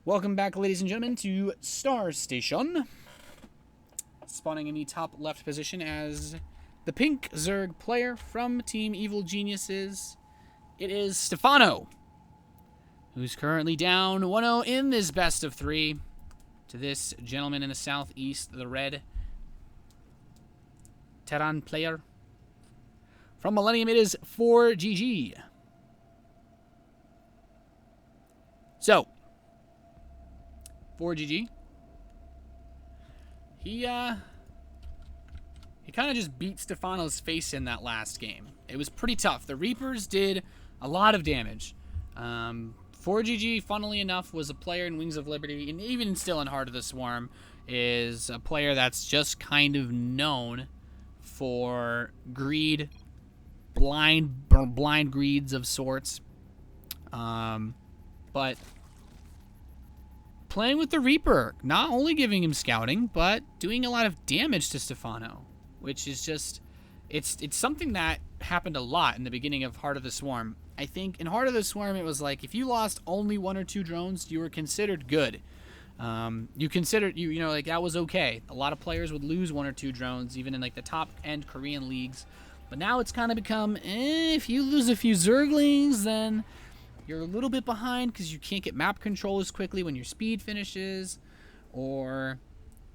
Welcome back, ladies and gentlemen, to Star Station. Spawning in the top left position as the pink Zerg player from Team Evil Geniuses. It is Stephano, who's currently down 1-0 in this best of three to this gentleman in the southeast, the red Terran player. From Millennium, it is forGG. So, forGG, he kind of just beat Stephano's face in that last game. It was pretty tough. The Reapers did a lot of damage. forGG, funnily enough, was a player in Wings of Liberty, and even still in Heart of the Swarm, is a player that's just kind of known for greed, blind greeds of sorts. But playing with the Reaper, not only giving him scouting, but doing a lot of damage to Stephano, which is just, it's something that happened a lot in the beginning of Heart of the Swarm. I think in Heart of the Swarm, it was like, if you lost only 1 or 2 drones, you were considered good. You considered, you know, like, that was okay. A lot of players would lose 1 or 2 drones, even in, like, the top-end Korean leagues. But now it's kind of become, if you lose a few Zerglings, then you're a little bit behind because you can't get map control as quickly when your speed finishes. Or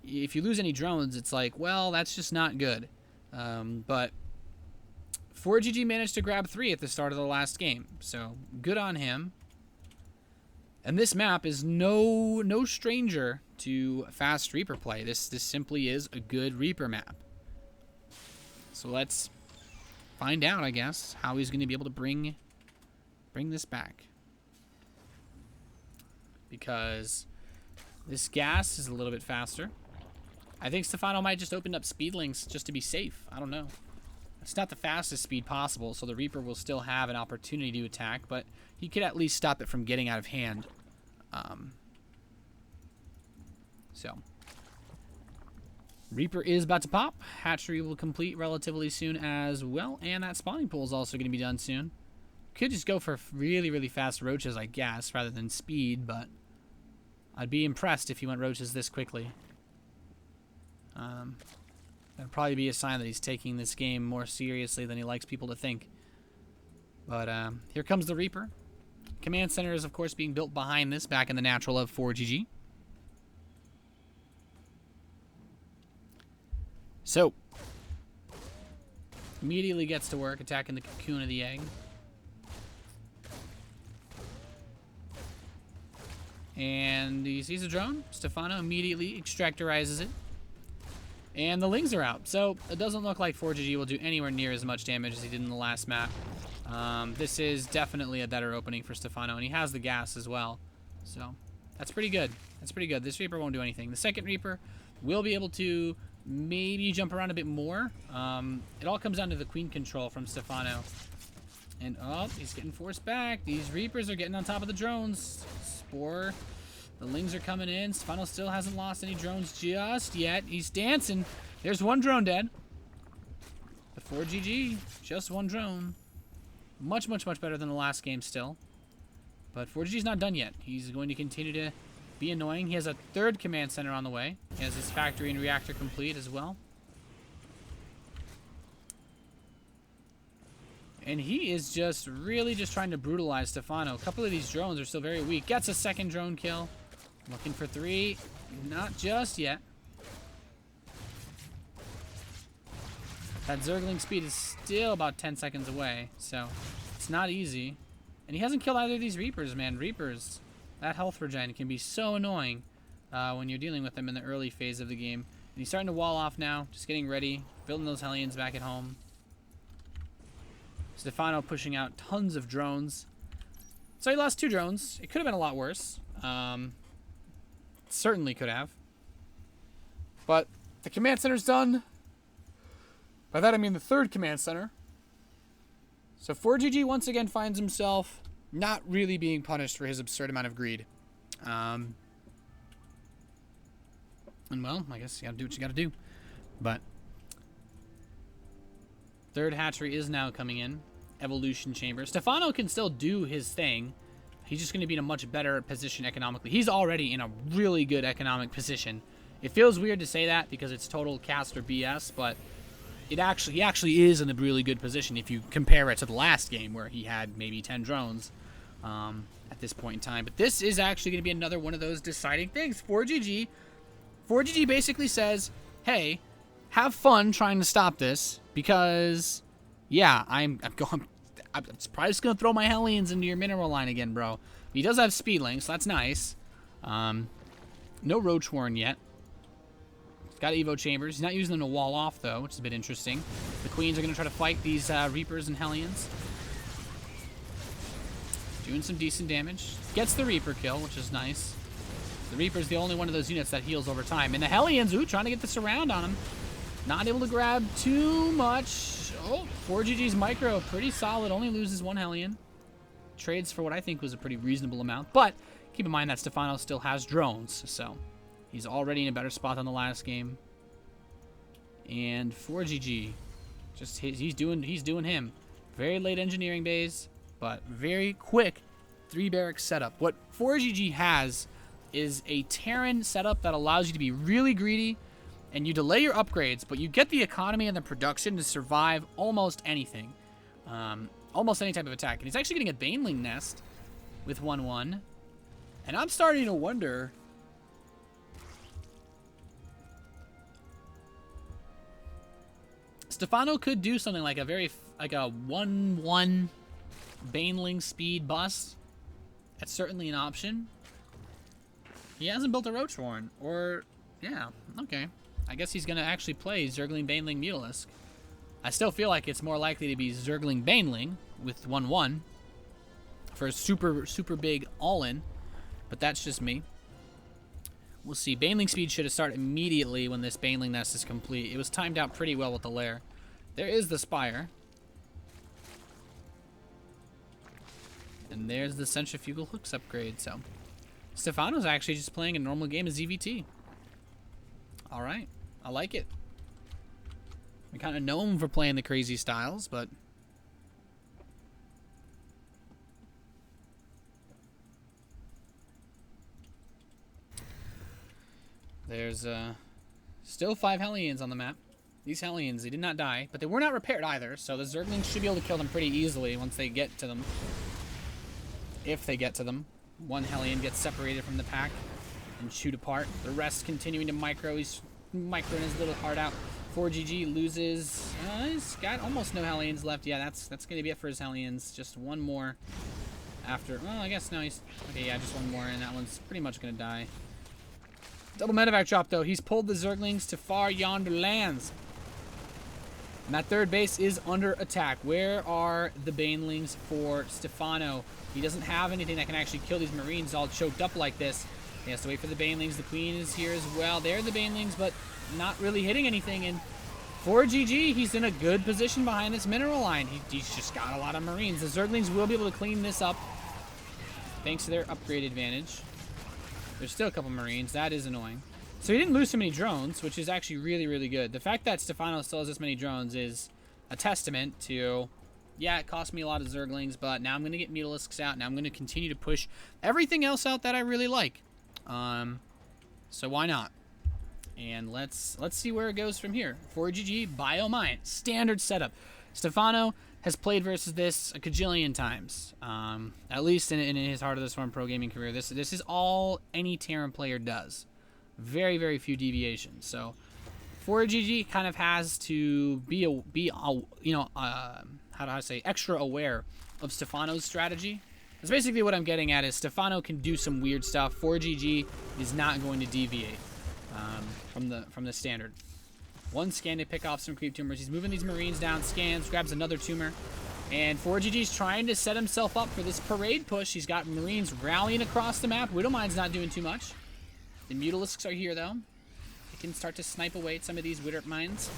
if you lose any drones, it's like, well, that's just not good. But forGG managed to grab 3 at the start of the last game. So good on him. And this map is no stranger to fast Reaper play. This simply is a good Reaper map. So let's find out, I guess, how he's going to be able to bring this back, because this gas is a little bit faster. I think Stephano might just open up speedlings just to be safe. I don't know. It's not the fastest speed possible, so the Reaper will still have an opportunity to attack, but he could at least stop it from getting out of hand. So Reaper is about to pop. Hatchery will complete relatively soon as well, and that spawning pool is also going to be done soon. Could just go for really, really fast roaches, I guess, rather than speed, but I'd be impressed if he went roaches this quickly. That'd probably be a sign that he's taking this game more seriously than he likes people to think. But here comes the Reaper. Command Center is, of course, being built behind this, back in the natural of forGG. So, immediately gets to work attacking the cocoon of the egg. And he sees a drone. Stephano immediately extractorizes it. And the lings are out. So it doesn't look like forGG will do anywhere near as much damage as he did in the last map. This is definitely a better opening for Stephano. And he has the gas as well. So that's pretty good. That's pretty good. This Reaper won't do anything. The second Reaper will be able to maybe jump around a bit more. It all comes down to the queen control from Stephano. And, oh, he's getting forced back. These Reapers are getting on top of the drones. Spore. The lings are coming in. Stephano still hasn't lost any drones just yet. He's dancing. There's 1 drone dead. But forGG, just 1 drone. Much, much, much better than the last game still. But forGG's not done yet. He's going to continue to be annoying. He has a 3rd command center on the way. He has his factory and reactor complete as well. And he is just really just trying to brutalize Stephano. A couple of these drones are still very weak. Gets a 2nd drone kill. Looking for 3. Not just yet. That Zergling speed is still about 10 seconds away. So it's not easy. And he hasn't killed either of these Reapers, man. Reapers, that health regen can be so annoying when you're dealing with them in the early phase of the game. And he's starting to wall off now. Just getting ready. Building those Hellions back at home. Stephano pushing out tons of drones. So he lost 2 drones. It could have been a lot worse. Certainly could have. But the command center's done. By that I mean the 3rd command center. So forGG once again finds himself not really being punished for his absurd amount of greed. And well, I guess you gotta do what you gotta do. But 3rd hatchery is now coming in. Evolution chamber. Stephano can still do his thing. He's just going to be in a much better position economically. He's already in a really good economic position. It feels weird to say that because it's total caster BS, but he actually is in a really good position if you compare it to the last game where he had maybe 10 drones at this point in time. But this is actually going to be another one of those deciding things. forGG basically says, hey, have fun trying to stop this because, yeah, I'm probably just going to throw my Hellions into your mineral line again, bro. He does have speedlings, so that's nice. No Roach Warren yet. He's got Evo Chambers. He's not using them to wall off, though, which is a bit interesting. The Queens are going to try to fight these Reapers and Hellions. Doing some decent damage. Gets the Reaper kill, which is nice. The Reaper's the only one of those units that heals over time. And the Hellions, ooh, trying to get the surround on him. Not able to grab too much. Oh, forGG's micro, pretty solid. Only loses one Hellion. Trades for what I think was a pretty reasonable amount. But keep in mind that Stephano still has drones, so he's already in a better spot than the last game. And forGG, just he's doing him. Very late engineering bays, but very quick 3 barracks setup. What forGG has is a Terran setup that allows you to be really greedy, and you delay your upgrades, but you get the economy and the production to survive almost anything. Almost any type of attack. And he's actually getting a Baneling nest with 1/1. And I'm starting to wonder... Stephano could do something like a 1/1 Baneling speed bust. That's certainly an option. He hasn't built a Roach Warren. Or, yeah, okay. I guess he's going to actually play Zergling, Baneling, Mutalisk. I still feel like it's more likely to be Zergling, Baneling with 1/1 for a super big all-in. But that's just me. We'll see. Baneling speed should have started immediately when this Baneling nest is complete. It was timed out pretty well with the lair. There is the Spire. And there's the Centrifugal Hooks upgrade. So Stephano's actually just playing a normal game of ZVT. Alright. I like it. We kind of know him for playing the crazy styles, but... There's still 5 Hellions on the map. These Hellions, they did not die, but they were not repaired either, so the Zerglings should be able to kill them pretty easily once they get to them. If they get to them. One Hellion gets separated from the pack and chewed apart. The rest continuing to micro. He's microing his little heart out. forGG loses. He's got almost no Hellions left. Yeah, that's going to be it for his Hellions. Just one more after. Well, I guess no, he's... Okay, yeah, just one more, and that one's pretty much going to die. Double medevac drop, though. He's pulled the Zerglings to far yonder lands. And that third base is under attack. Where are the Banelings for Stephano? He doesn't have anything that can actually kill these Marines all choked up like this. He has to wait for the Banelings. The Queen is here as well. They're the Banelings, but not really hitting anything. And forGG, he's in a good position behind this mineral line. He's just got a lot of Marines. The Zerglings will be able to clean this up thanks to their upgrade advantage. There's still a couple Marines. That is annoying. So he didn't lose so many drones, which is actually really, really good. The fact that Stephano still has this many drones is a testament to, yeah, it cost me a lot of Zerglings, but now I'm going to get Mutalisks out. Now I'm going to continue to push everything else out that I really like. So why not? And let's see where it goes from here. forGG, Biomine, standard setup. Stephano has played versus this a cajillion times, at least in his Heart of the Swarm pro gaming career. This is all any Terran player does. Very, very few deviations. So forGG kind of has to be you know, how do I say, extra aware of Stephano's strategy. That's basically what I'm getting at is Stephano can do some weird stuff. forGG is not going to deviate from the standard. One scan to pick off some creep tumors. He's moving these Marines down, scans, grabs another tumor. And forGG's trying to set himself up for this parade push. He's got Marines rallying across the map. Widowmine's not doing too much. The Mutalisks are here, though. He can start to snipe away at some of these Widow mines.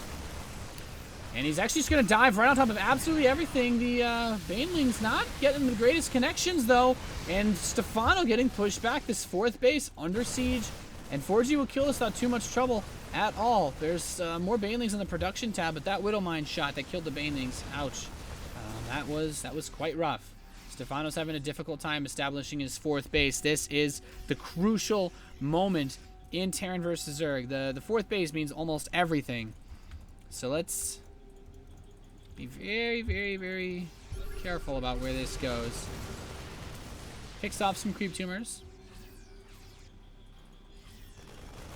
And he's actually just going to dive right on top of absolutely everything. The Baneling's not getting the greatest connections, though. And Stephano getting pushed back. This fourth base under siege. And forGG will kill us without too much trouble at all. There's more Banelings on the production tab, but that Widowmine shot that killed the Banelings, ouch. That was quite rough. Stephano's having a difficult time establishing his 4th base. This is the crucial moment in Terran versus Zerg. The 4th base means almost everything. So let's be very, very, very careful about where this goes. Picks off some creep tumors.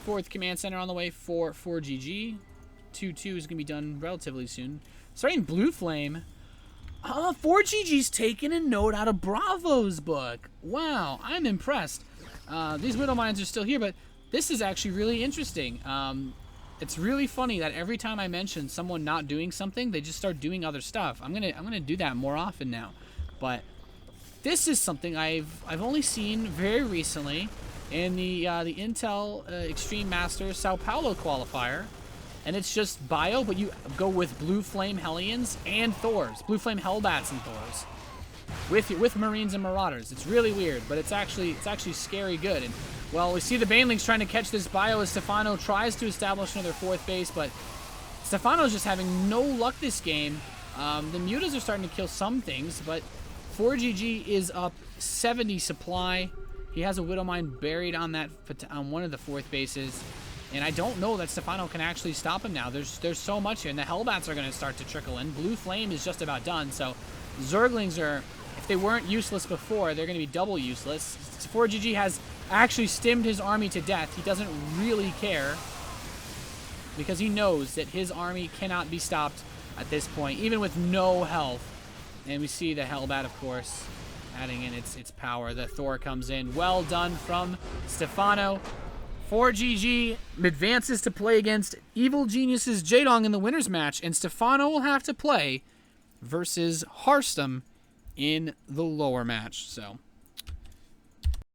4th command center on the way for forGG. 2-2 is going to be done relatively soon. Starting Blue Flame. forGG's taking a note out of Bravo's book. Wow, I'm impressed. These Widow Mines are still here, but this is actually really interesting. It's really funny that every time I mention someone not doing something, they just start doing other stuff. I'm gonna do that more often now. But this is something I've only seen very recently in the Intel Extreme Masters Sao Paulo qualifier. And it's just bio, but you go with Blue Flame Hellions and Thors. Blue Flame Hellbats and Thors. With Marines and Marauders. It's really weird, but it's actually scary good. And, well, we see the Banelings trying to catch this bio as Stephano tries to establish another 4th base, but Stephano's just having no luck this game. The Mutas are starting to kill some things, but forGG is up 70 supply. He has a Widow Mine buried on one of the 4th bases. And I don't know that Stephano can actually stop him now. There's so much here, and the Hellbats are going to start to trickle in. Blue Flame is just about done, so Zerglings are, if they weren't useless before, they're going to be double useless. forGG has actually stimmed his army to death. He doesn't really care because he knows that his army cannot be stopped at this point, even with no health. And we see the Hellbat, of course, adding in its power. The Thor comes in. Well done from Stephano. forGG advances to play against Evil Genius's Jaedong in the winner's match, and Stephano will have to play versus Harstem in the lower match. So